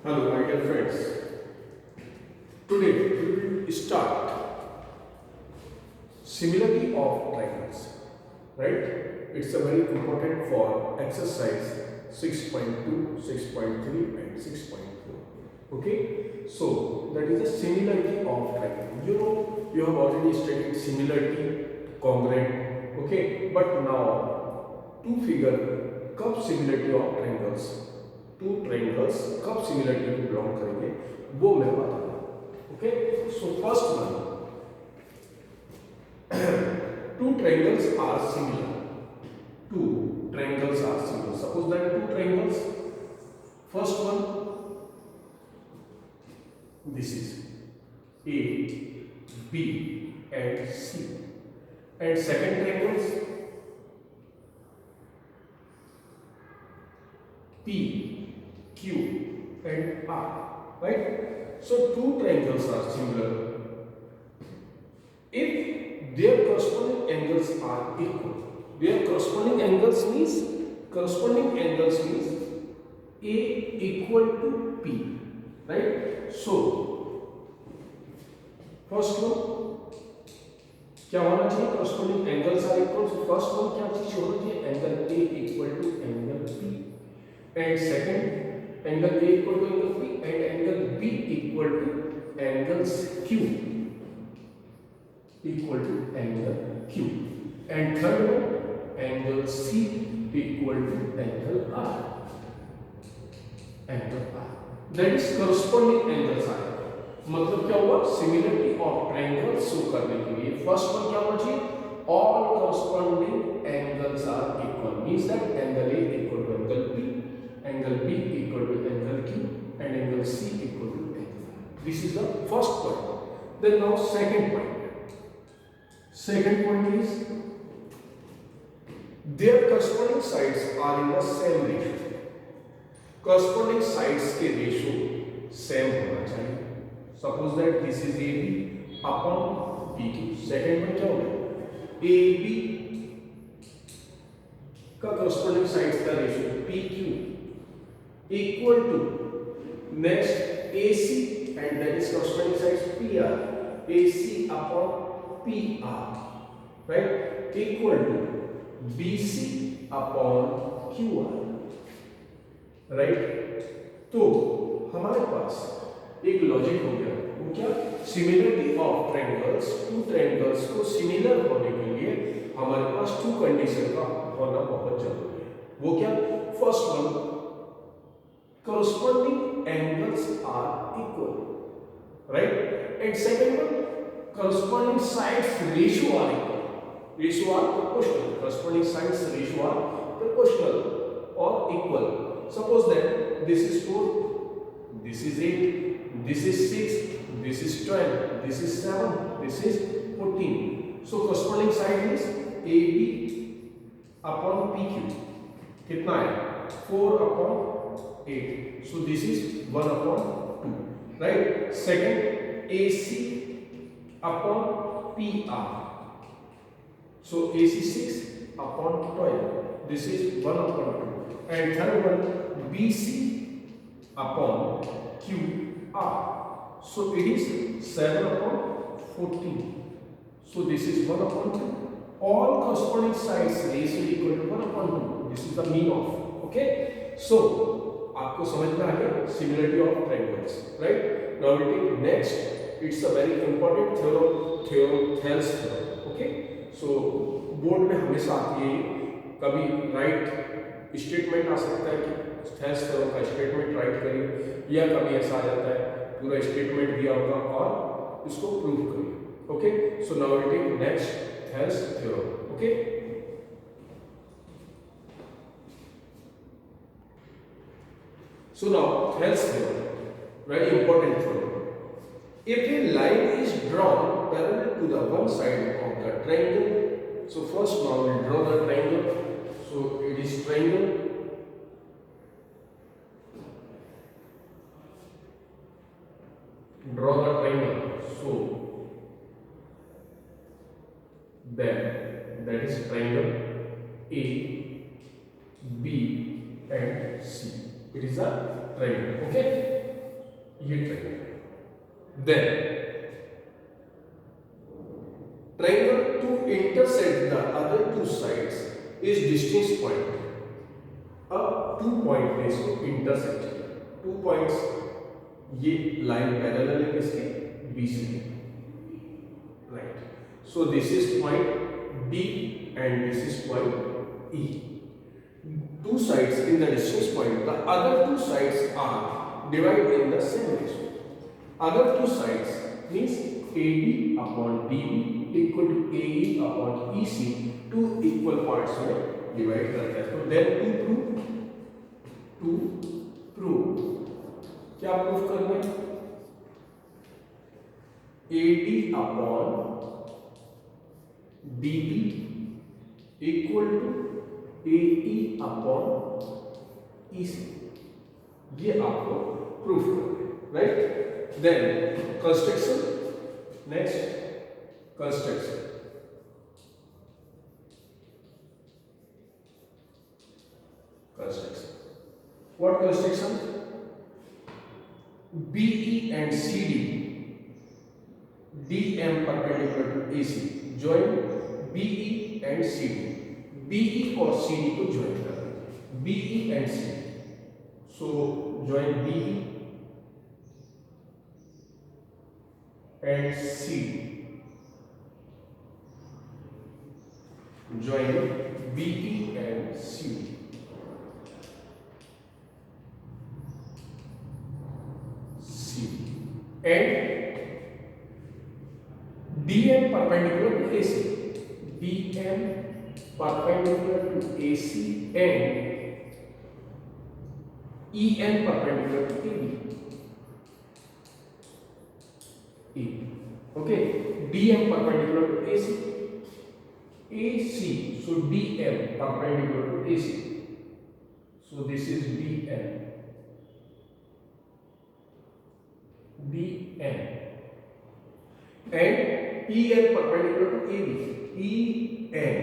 Hello, my dear friends. Today we will start similarity of triangles. Right? It's a very important for exercise 6.2, 6.3, and 6.4. Okay? So that is the similarity of triangle. You have already studied similarity, congruent. Okay? But now to figure curve similarity of triangles, two triangles कब similarity को belong करेंगे वो मैं बताऊंगा. Okay, so first one, two triangles are similar. Two triangles are similar. Suppose that two triangles, first one this is A, B and C, and second triangles P, Q and R, right? So two triangles are similar if their corresponding angles are equal. Their corresponding angles means A equal to P, right? So first one क्या होना चाहिए? corresponding angles are equal. So first one क्या चीज होना चाहिए? angle A equal to angle P, and second angle A equal to angle P and angle B equal to angles Q equal to angle Q, and third one angle C equal to angle R. That is corresponding angles are. मतलब क्या हुआ? Similarity of triangle show करने के लिए first one क्या होना चाहिए? All corresponding angles are equal, means that angle A equal to angle P, angle B equal to angle Q, and angle C equal to angle R. This is the first point. Then now second point. Second point is their corresponding sides are in the same ratio. Corresponding sides के ratio same होना चाहिए. Suppose that this is AB upon BQ. Second one क्या होगा? AB का corresponding sides का ratio PQ equal to next AC, and that is corresponding sides PR, AC upon PR, right, equal to BC upon QR, right? तो हमारे पास एक logic हो गया. वो क्या? Similarity of triangles. Two triangles को सिमिलर होने के लिए हमारे पास टू कंडीशन का होना बहुत जरूरी है. वो क्या? First one, corresponding angles are equal, right? And second one, corresponding sides ratio are equal. Ratio are proportional. Corresponding sides ratio are proportional or equal. Suppose that this is 4, this is 8, this is 6, this is 12, this is 7, this is 14. So corresponding side is AB upon PQ. कितना है? 4 upon 8. So this is 1 upon 2, right? Second, AC upon PR. So AC 6 upon 12. This is 1 upon 2. And third one, BC upon QR. So it is 7 upon 14. So this is 1 upon 2. All corresponding sides ratio equal to 1 upon 2. This is the mean of. Okay? So आपको समझ में आ गया similarity of triangles, right? Now we take next. It's a very important theorem Thales theorem. Okay, so board में हमेशा आती है. कभी राइट स्टेटमेंट आ सकता है कि थेल्स थ्योरम का स्टेटमेंट राइट करिए, या कभी ऐसा आ जाता है पूरा स्टेटमेंट दिया होगा और इसको प्रूव करिए. Okay, so now we take next Thales theorem. Okay, so now Thales theorem, very important theorem. If a line is drawn parallel to the one side of the triangle, so first now we will draw the triangle. So it is triangle. Draw the triangle. So then that is triangle A, B and C. It is a triangle. Okay. ये triangle. Then triangle to intersect the other two sides is distance point। अब 2 point ने इसको intersect किया, 2 points, ये line parallel है किसके, B से, right. So this is point D and this is point E. Two sides in the distance point, the other two sides are divided in the same ratio। other two sides means AD upon DB equal to AE upon EC, two equal parts में divide करते हैं। तो then to prove क्या proof करना है, AD upon DB equal to AE upon EC, ये आपको proof करना है, right. Then construction, next construction. What construction? BE and CD, DM perpendicular to AC, join BE and CD, BE और CD को join कर रहे हैं, BE and CD, so join BE and CD, join BE and CD, and DM perpendicular to AC, DM perpendicular to AC and EN perpendicular to AD, E, okay, DM perpendicular to AC, AC, so DM perpendicular to AC, so this is DM, BN, and EN perpendicular to AB, EN,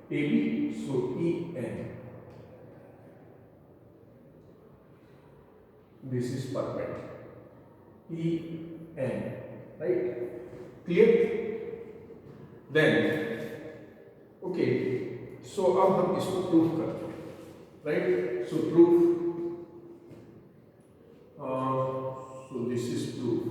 AB, so EN, this is perpendicular, EN, right, clear? Then okay, so अब हम इसको proof करते हैं, right. So proof, so this is proof।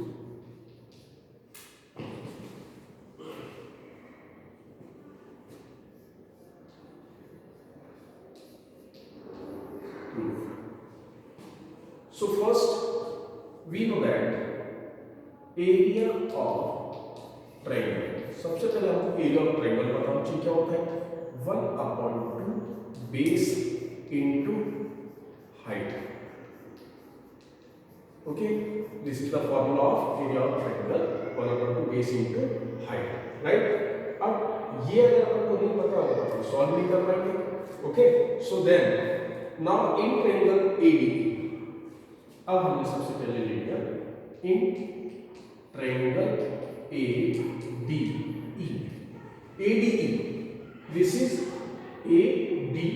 So first we know that area of triangle, सबसे पहले हमको area of triangle पता होना चाहिए, क्या होता है, 1/2 base into height, okay, this is the formula of area of triangle, 1/2 base into height, right। अब ये अगर आपको नहीं पता होगा तो सॉल्व नहीं कर पाएंगे, okay। so then now in triangle AD, अब हमने सबसे पहले ले लिया in triangle ADE, ADE, this is ADE,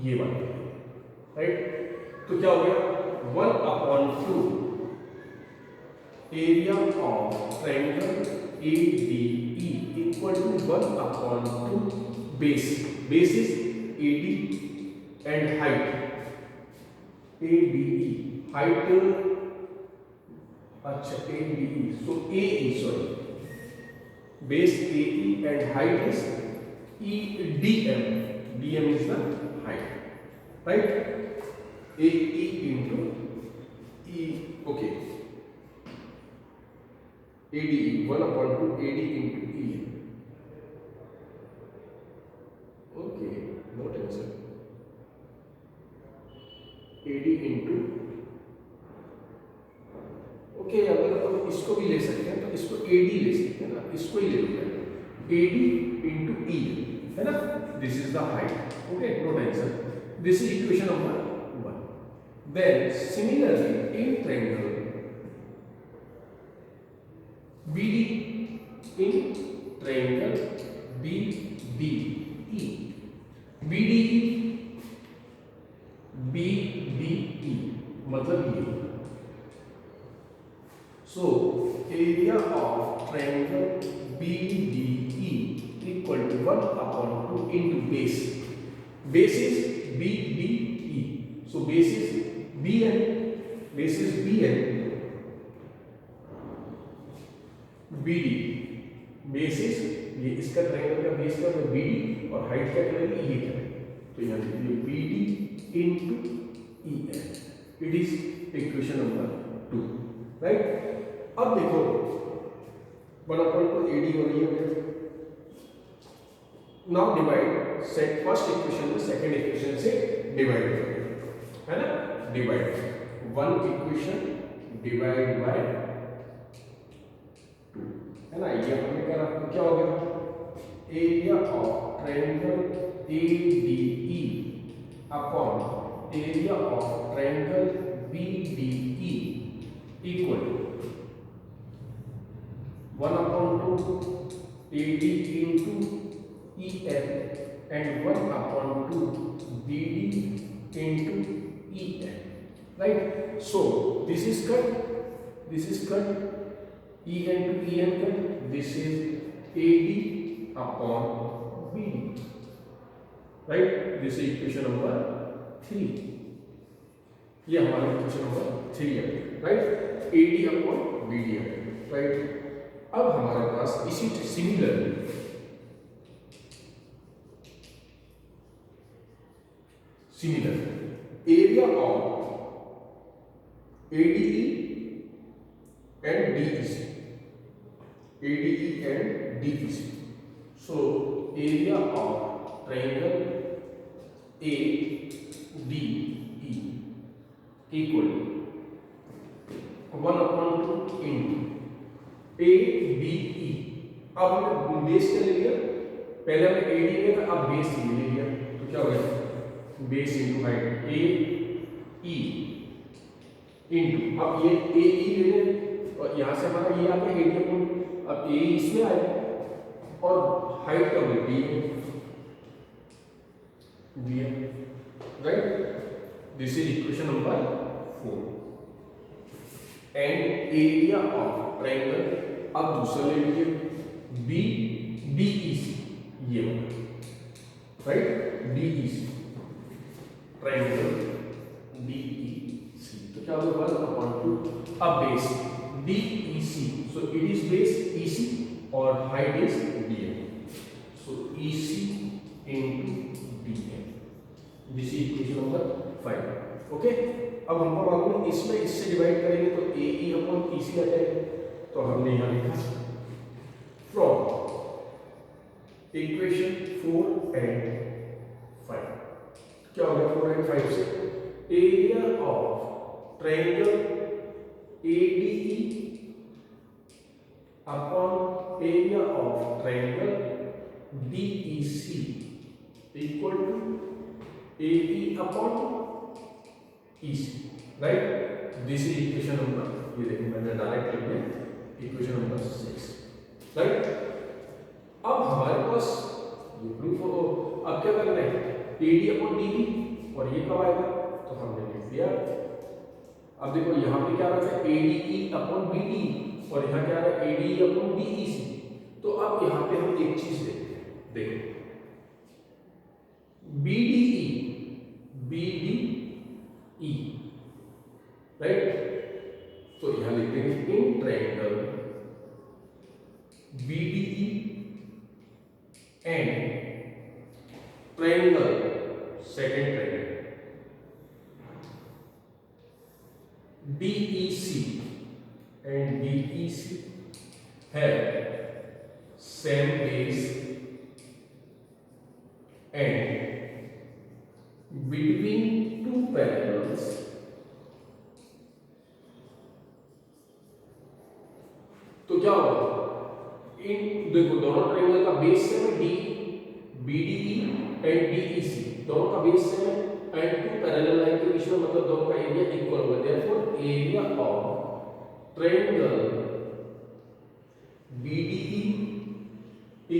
ये वाला, राइट। तो क्या हो गया, 1/2 area of triangle ADE equal to 1/2 base, base is AD and height ADE, height, अच्छा ADE, so AE, sorry, base AE and height is EDM, DM is the height, right, AE into E, okay, ADE 1/2 AD into E, okay, no tension, AD into, okay, अगर हम इसको भी ले सकते हैं तो इसको AD ले सकते हैं ना, इसको ही ले लेते हैं, AD into E, है ना, this is the height, okay, no tension, this is equation number 1। Then similarly in triangle BD, in triangle BDE, BDE, BDE मतलब ये, So area of triangle BDE equal to 1 upon 2 into base. Base is BDE. So base is BN. Base is BN. BD. Base is ये इसका triangle का base का BD और height क्या करेगी ये करेगी. तो यहाँ देखिए BD into EN. It is equation number 2. Right. अब देखो 1 upon 2 AD हो रही है. Now divide set first equation में सेकंड इक्वेशन से डिवाइड करेंगे, है ना. डिवाइड 1 इक्वेशन डिवाइड बाय 2, है ना. ये हमने करा तो क्या हो गया. Area of triangle ADE upon area of triangle BDE equal 1 upon 2 AD into EN and 1 upon 2 BD into EN. Right? So this is cut. This is cut. EN to EN cut. This is AD upon BD. Right? This is equation number 3. ये हमारा equation number 3 है. Right. AD upon BD है. Right. अब हमारे पास इसी similar area of ADE and DEC. ADE and DEC. So area of triangle ADE equal 1 upon 2 into ABE. अब हमने base क्या ले लिया. पहले हमने AD लिया था, अब बेस ले लिया. तो क्या हो गया. Base into height AE into अब ये AE ले लें और यहाँ से हमारा ये आ गया AD अपॉन. अब AE इसमें आएगा और हाइट का वैल्यू D है. Right. This is equation number 4. And area of triangle अब दूसरा ले लीजिए BDEC. ये राइट. DEC triangle DEC. तो क्या होगा 1 upon 2 अब base DEC. So it is base EC और height is DN. So EC into DN. This is equation number 5. Okay. अब हमको मालूम है इसमें इससे डिवाइड करेंगे तो AE अपॉन EC आ जाएगा. तो हमने यहाँ लिखा फ्रॉम इक्वेशन 4 एंड 5. क्या हो गया 4 एंड 5 से. Area of triangle ADE upon area of triangle DEC equal to AE upon EC. Right. This is equation number, ये देखिए मैंने डायरेक्ट लिख दिया, इक्वेशन नंबर 6. राइट. अब हमारे पास ये प्रूफ हो. अब क्या करना है. AD अपॉन DE और ये कब आएगा तो हमने लिख दिया. अब देखो यहाँ पे क्या रखा है ADE अपॉन BDE और यहाँ क्या रहा है ADE अपॉन DEC. तो अब यहाँ पे हम एक चीज देखते हैं. देखो BDE राइट. तो यहाँ लिख देंगे in triangle BDE and triangle second triangle DEC and DEC have same base and between two parallels तो क्या होगा. इन देखो दोनों ट्रायंगल का बेस सेम है BDE एंड DEC. दोनों का बेस सेम है एंड टू पैरेलल लाइन के बीच में मतलब दोनों का एरिया इक्वल होगा. Therefore area of triangle BDE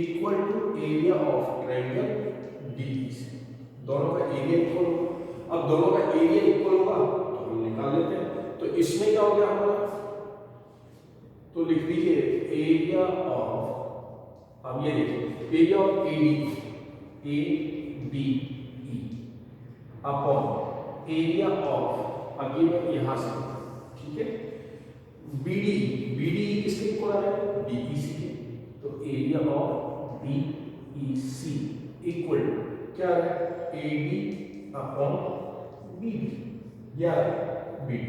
equal to area of triangle DEC. दोनों का एरिया इक्वल होगा. अब दोनों का एरिया इक्वल होगा तो हम निकाल लेते हैं. तो इसमें क्या हो गया हमारा तो लिख दीजिए एरिया ऑफ, अब ये देखिए area of A D E upon area of, अब ये मैं यहां से, ठीक है, बी डी किसके इक्वल आ रहा है, DEC के, तो एरिया ऑफ DEC इक्वल क्या है, AD अपॉन BD, या BD,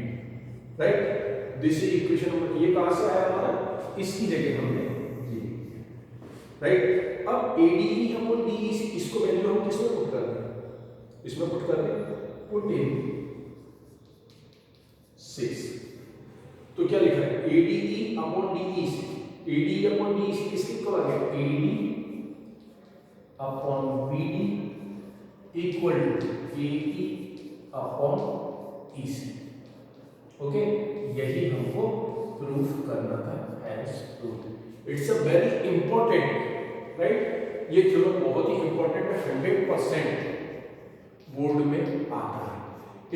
right. This is equation number, ये कहां से आया हमारा, इसकी जगह हमने ये, राइट। अब ADE अपॉन DEC, इसको वैल्यू हम किसमें पुट कर दें, इसमें पुट कर दें, पुट इन 6, तो क्या लिखा है, ADE upon DEC, ADE upon DEC किसके इक्वल आ गया, AD upon BD equal to AE upon EC, okay, यही हमको प्रूफ करना था as proof. It's a very important, right, ये थ्योरम बहुत ही इंपॉर्टेंट है, 100% बोर्ड में आता है।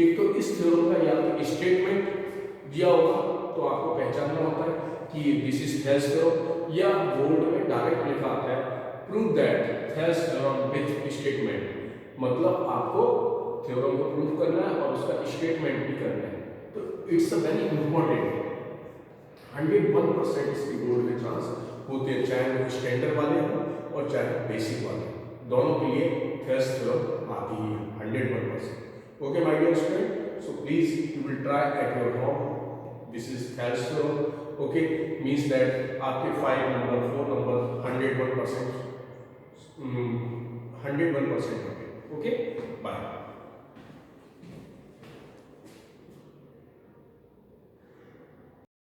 एक तो इस थ्योरम का या तो स्टेटमेंट दिया होगा तो आपको पहचानना होता है कि दिस इज थेल्स थ्योरम, या बोर्ड में डायरेक्ट लिखा आता है prove that Thales theorem with statement, मतलब आपको थ्योरम को प्रूव करना है और उसका स्टेटमेंट भी करना है। तो इट्स अ वेरी इंपॉर्टेंट, 101% इसकी बोर्ड में चांस होते हैं, चाहे वो स्टैंडर्ड वाले हों और चाहे बेसिक वाले, दोनों के लिए थेल्स थ्योरम आती है 101%। Okay my dear student, so please you will try at your home, this is Thales theorem, okay, means that आपके 5 नंबर 4 नंबर 101% 101% होंगे। Okay, bye.